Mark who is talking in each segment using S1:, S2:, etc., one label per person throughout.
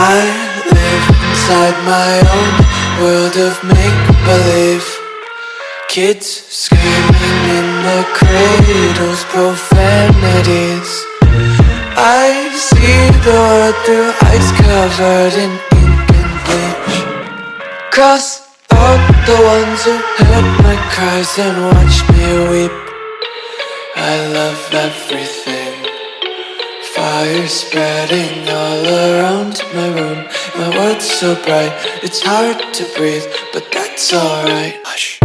S1: I live inside my own world of make-believe. Kids screaming in the cradles, profanities. I see the world through ice covered in ink and bleach. Cross out the ones who heard my cries and watched me weep. I love everything. Fire spreading all around my room. My world's so bright, it's hard to breathe, but that's alright. Hush.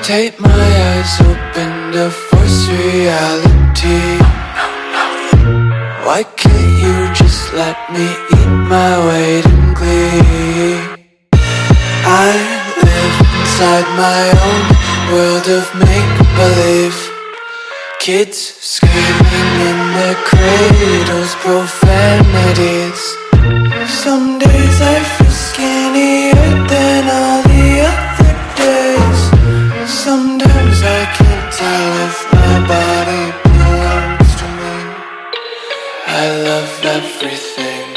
S1: Take my eyes open to force reality. Why can't you just let me eat my weight in glee? I live inside my own world of make-believe. Kids screaming in their cradles, profanities. Some days I feel skinnier than all the other days. Sometimes I can't tell if my body belongs to me. I love everything.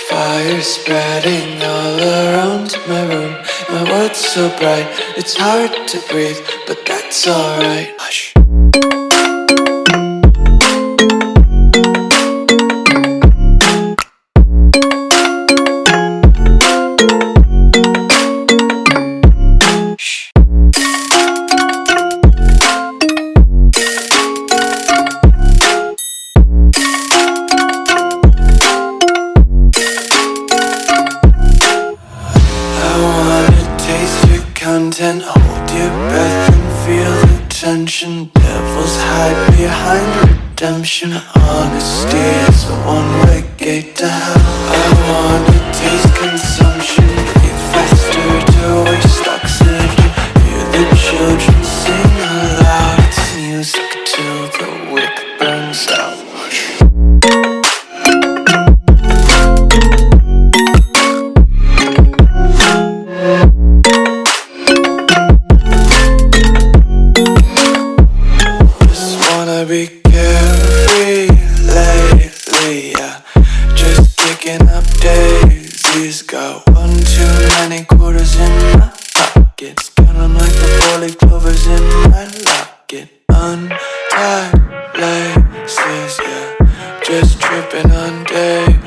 S1: Fire spreading all around my room. My world's so bright, it's hard to breathe, but that's alright. Hush. Content, hold your breath and feel the tension. Devils hide behind redemption. Honesty is a one-way gate to hell. I wanna taste consumption, breathe faster to waste oxygen. Hear the children sing aloud. It's music till the wick burns out. Be carefree lately, yeah. Just picking up daisies. Got one too many quarters in my pockets. Count 'em like the 4-leaf clovers in my locket. Untied laces, yeah. Just tripping on days.